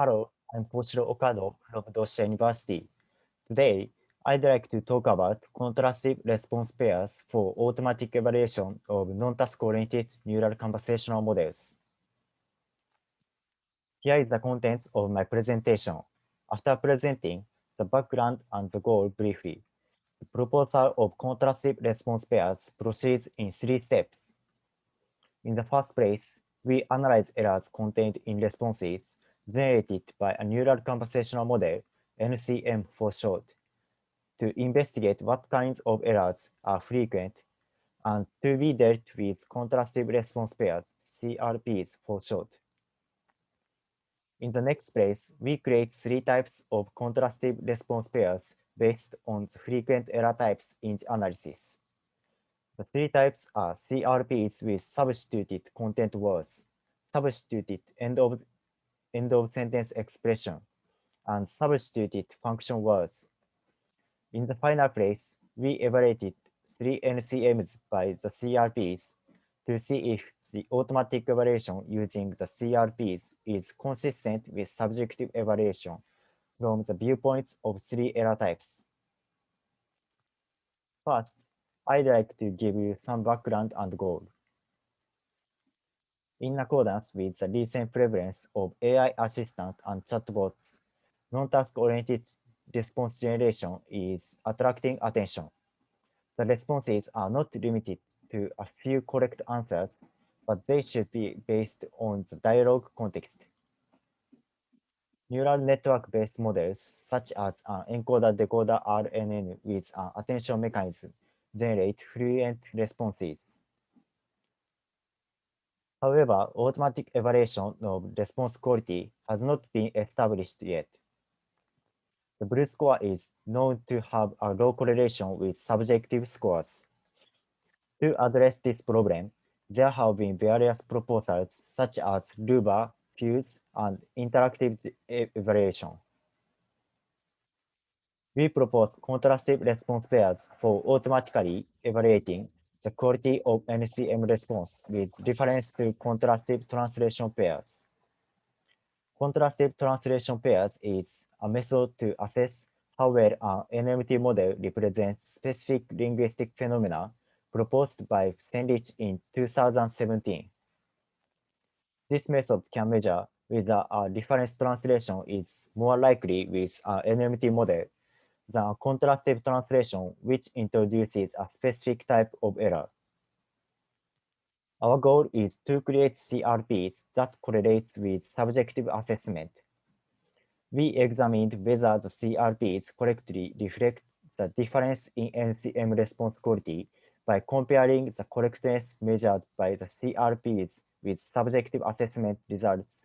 Hello, I'm Toshiro Okado from Dosha University. Today, I'd like to talk about contrastive response pairs for automatic evaluation of non-task-oriented neural conversational models. Here is the contents of my presentation. After presenting the background and the goal briefly, the proposal of contrastive response pairs proceeds in 3 steps. In the first place, we analyze errors contained in responses generated by a neural conversational model, NCM for short, to investigate what kinds of errors are frequent and to be dealt with contrastive response pairs, CRPs for short. In the next place, we create 3 types of contrastive response pairs based on the frequent error types in the analysis. The 3 types are CRPs with substituted content words, substituted end of sentence expression, and substituted function words. In the final place, we evaluated 3 NCMs by the CRPs to see if the automatic evaluation using the CRPs is consistent with subjective evaluation from the viewpoints of 3 error types. First, I'd like to give you some background and goal. In accordance with the recent prevalence of AI assistant and chatbots, non-task-oriented response generation is attracting attention. The responses are not limited to a few correct answers, but they should be based on the dialogue context. Neural network-based models, such as an encoder-decoder RNN with an attention mechanism, generate fluent responses. However, automatic evaluation of response quality has not been established yet. The BLUE score is known to have a low correlation with subjective scores. To address this problem, there have been various proposals such as LUBA, FUSE, and interactive evaluation. We propose contrastive response pairs for automatically evaluating the quality of NCM response with reference to contrastive translation pairs. Contrastive translation pairs is a method to assess how well an NMT model represents specific linguistic phenomena proposed by Senrich in 2017. This method can measure whether a reference translation is more likely with an NMT model than a contrastive translation which introduces a specific type of error. Our goal is to create CRPs that correlates with subjective assessment. We examined whether the CRPs correctly reflect the difference in NCM response quality by comparing the correctness measured by the CRPs with subjective assessment results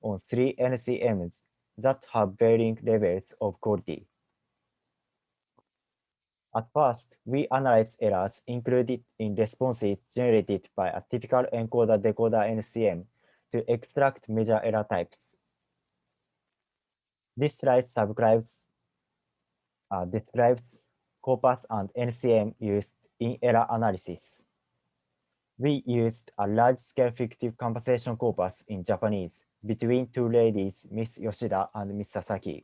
on 3 NCMs that have varying levels of quality. At first, we analyzed errors included in responses generated by a typical encoder-decoder NCM to extract measure error types. This slide describes corpus and NCM used in error analysis. We used a large-scale fictive conversation corpus in Japanese between 2 ladies, Miss Yoshida and Miss Sasaki.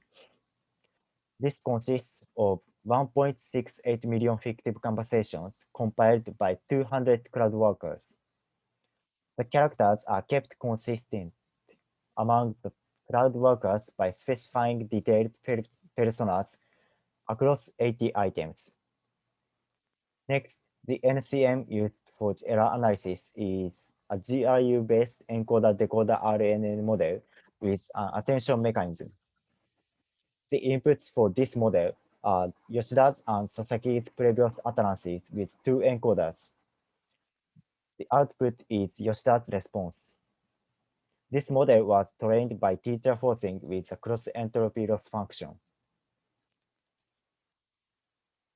This consists of 1.68 million fictive conversations compiled by 200 cloud workers. The characters are kept consistent among the cloud workers by specifying detailed personas across 80 items. Next, the NCM used for the error analysis is a GRU-based encoder-decoder RNN model with an attention mechanism. The inputs for this model are Yoshida's and Sasaki's previous utterances with 2 encoders. The output is Yoshida's response. This model was trained by teacher forcing with a cross-entropy loss function.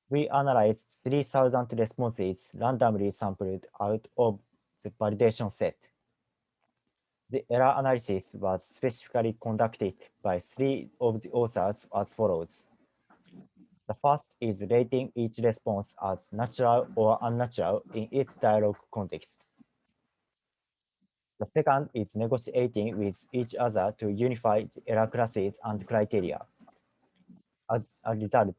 We analyzed 3,000 responses randomly sampled out of the validation set. The error analysis was specifically conducted by 3 of the authors as follows. The first is rating each response as natural or unnatural in its dialogue context. The second is negotiating with each other to unify the error classes and criteria. As a result,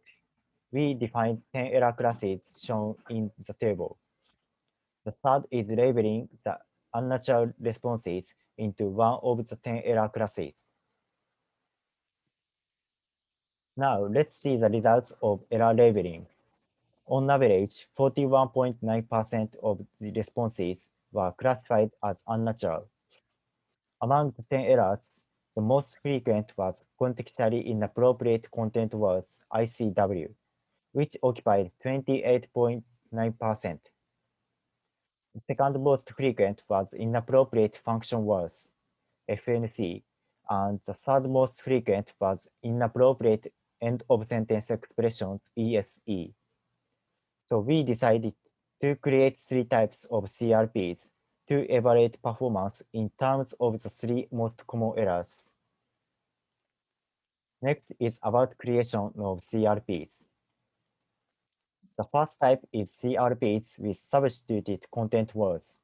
we define 10 error classes shown in the table. The third is labeling the unnatural responses into one of the 10 error classes. Now let's see the results of error labeling. On average, 41.9% of the responses were classified as unnatural. Among the 10 errors, the most frequent was contextually inappropriate content words ICW, which occupied 28.9%. The second most frequent was inappropriate function words FNC, and the third most frequent was inappropriate end of sentence expressions ESE. So we decided to create three types of CRPs to evaluate performance in terms of the three most common errors. Next is about creation of CRPs. The first type is CRPs with substituted content words.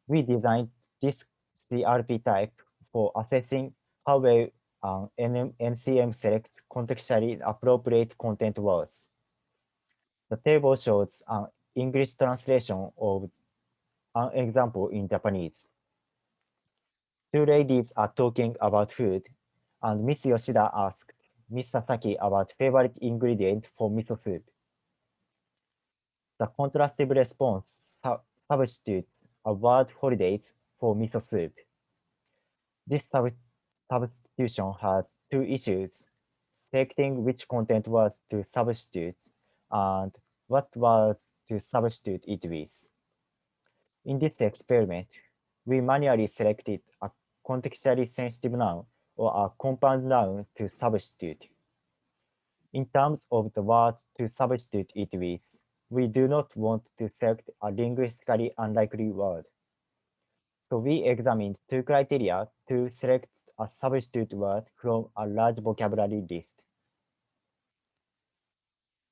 We designed this CRP type for assessing how well an NCM selects contextually appropriate content words. The table shows an English translation of an example in Japanese. Two ladies are talking about food, and Miss Yoshida asked Miss Sasaki about favorite ingredient for miso soup. The contrastive response substitutes a word holidays for miso soup. This substitution has two issues: selecting which content was to substitute and what was to substitute it with. In this experiment, we manually selected a contextually sensitive noun or a compound noun to substitute. In terms of the word to substitute it with, we do not want to select a linguistically unlikely word. So we examined two criteria to select a substitute word from a large vocabulary list.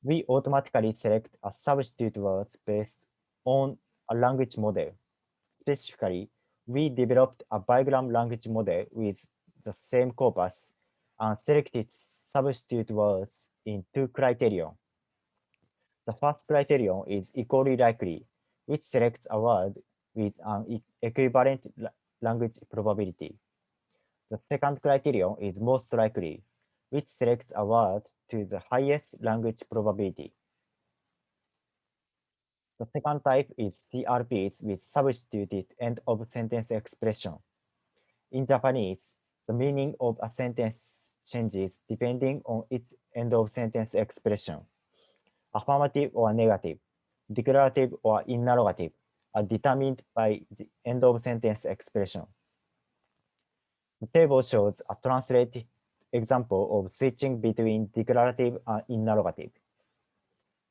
We automatically select a substitute words based on a language model. Specifically, we developed a bigram language model with the same corpus and selected substitute words in two criterion. The first criterion is equally likely, which selects a word with an equivalent language probability. The second criterion is most likely, which selects a word to the highest language probability. The second type is CRPs with substituted end of sentence expression. In Japanese, the meaning of a sentence changes depending on its end of sentence expression. Affirmative or negative, declarative or interrogative are determined by the end of sentence expression. The table shows a translated example of switching between declarative and interrogative.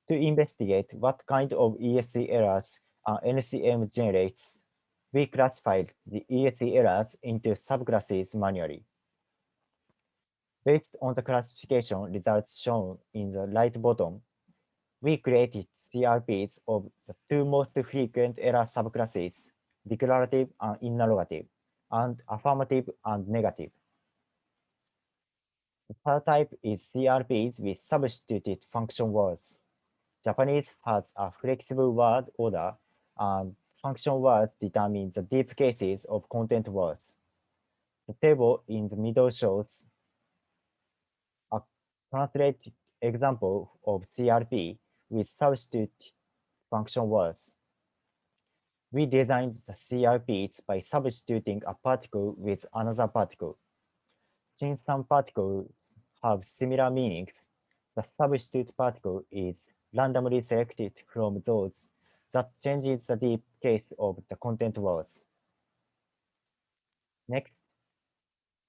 To investigate what kind of ESE errors an NCM generates, we classified the ESE errors into subclasses manually. Based on the classification results shown in the right bottom, we created CRPs of the two most frequent error subclasses, declarative and interrogative, and affirmative and negative. The third type is CRPs with substituted function words. Japanese has a flexible word order, and function words determine the deep cases of content words. The table in the middle shows a translated example of CRP with substitute function words. We designed the CRPs by substituting a particle with another particle. Since some particles have similar meanings, the substitute particle is randomly selected from those that changes the deep case of the content words. Next,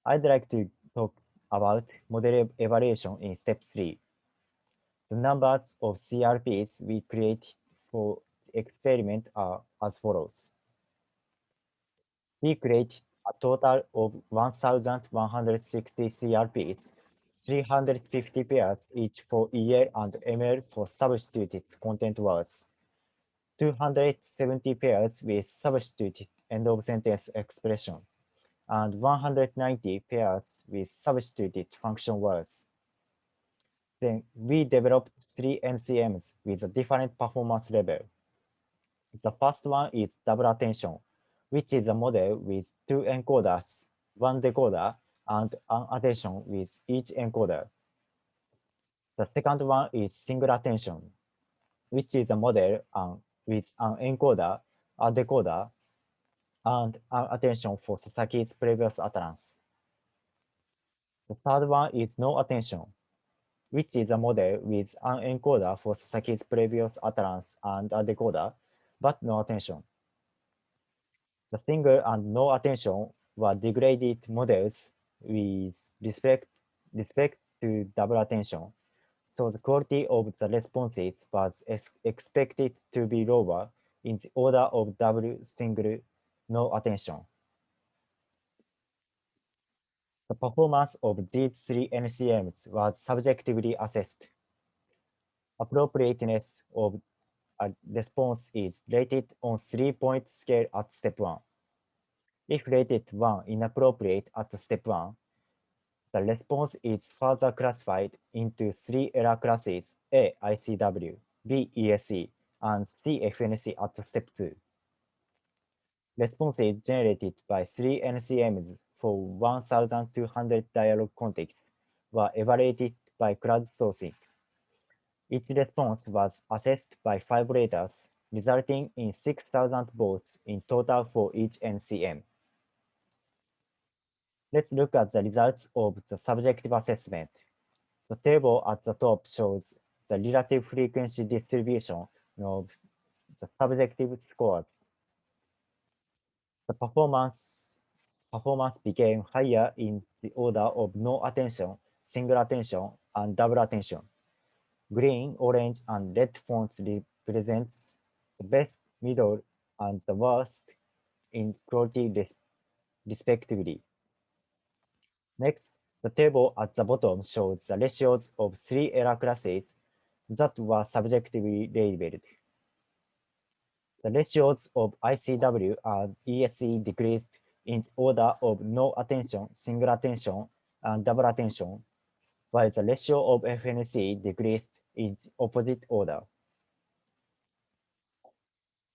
I'd like to talk about model evaluation in step 3. The numbers of CRPs we created for the experiment are as follows. We created a total of 1,160 CRPs, 350 pairs each for EL and ML for substituted content words, 270 pairs with substituted end of sentence expression, and 190 pairs with substituted function words. Then we developed three NCMs with a different performance level. The first one is double attention, which is a model with two encoders, one decoder, and an attention with each encoder. The second one is single attention, which is a model with an encoder, a decoder, and an attention for Sasaki's previous utterance. The third one is no attention, which is a model with an encoder for Sasaki's previous utterance and a decoder, but no attention. The single and no attention were degraded models with respect to double attention, so the quality of the responses was expected to be lower in the order of double single no attention. The performance of these three NCMs was subjectively assessed. Appropriateness of a response is rated on 3-point scale at step 1. If rated 1 inappropriate at step 1, the response is further classified into three error classes A ICW, B ESE, and C FNC at step 2. Responses generated by three NCMs for 1,200 dialog contexts were evaluated by crowdsourcing. Each response was assessed by 5 raters, resulting in 6,000 votes in total for each NCM. Let's look at the results of the subjective assessment. The table at the top shows the relative frequency distribution of the subjective scores. The performance became higher in the order of no attention, single attention, and double attention. Green, orange, and red fonts represent the best, middle, and the worst in quality respectively. Next, the table at the bottom shows the ratios of three error classes that were subjectively labeled. The ratios of ICW and ESE decreased in order of no attention, single attention, and double attention, while the ratio of FNC decreased in opposite order.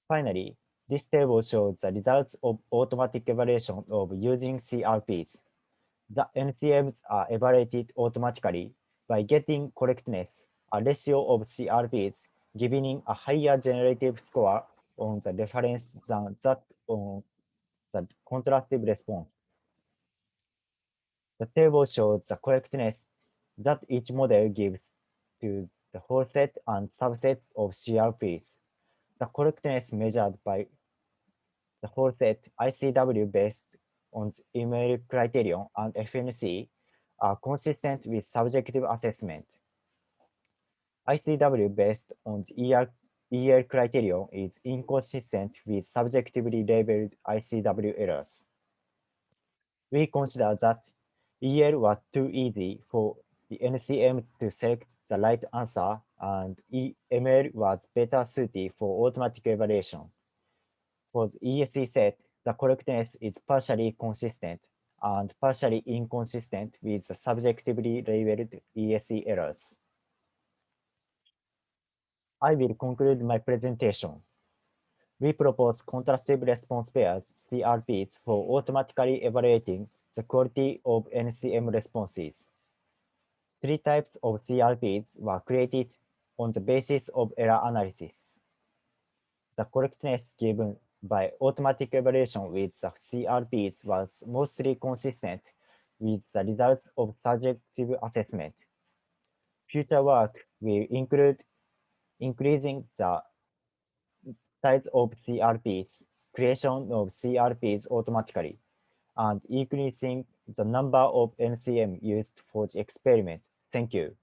Finally, this table shows the results of automatic evaluation of using CRPs. The NCMs are evaluated automatically by getting correctness, a ratio of CRPs, giving a higher generative score on the reference than that on the contrastive response. The table shows the correctness that each model gives to the whole set and subsets of CRPs. The correctness measured by the whole set ICW based on the email criterion and FNC are consistent with subjective assessment. ICW based on the EL criterion is inconsistent with subjectively labeled ICW errors. We consider that EL was too easy for the NCM to select the right answer, and ML was better suited for automatic evaluation. For the ESE set, the correctness is partially consistent and partially inconsistent with the subjectively labeled ESE errors. I will conclude my presentation. We propose contrastive response pairs, CRPs, for automatically evaluating the quality of NCM responses. Three types of CRPs were created on the basis of error analysis. The correctness given by automatic evaluation with the CRPs was mostly consistent with the results of subjective assessment. Future work will include increasing the size of CRPs, creation of CRPs automatically, and increasing the number of NCM used for the experiment. Thank you.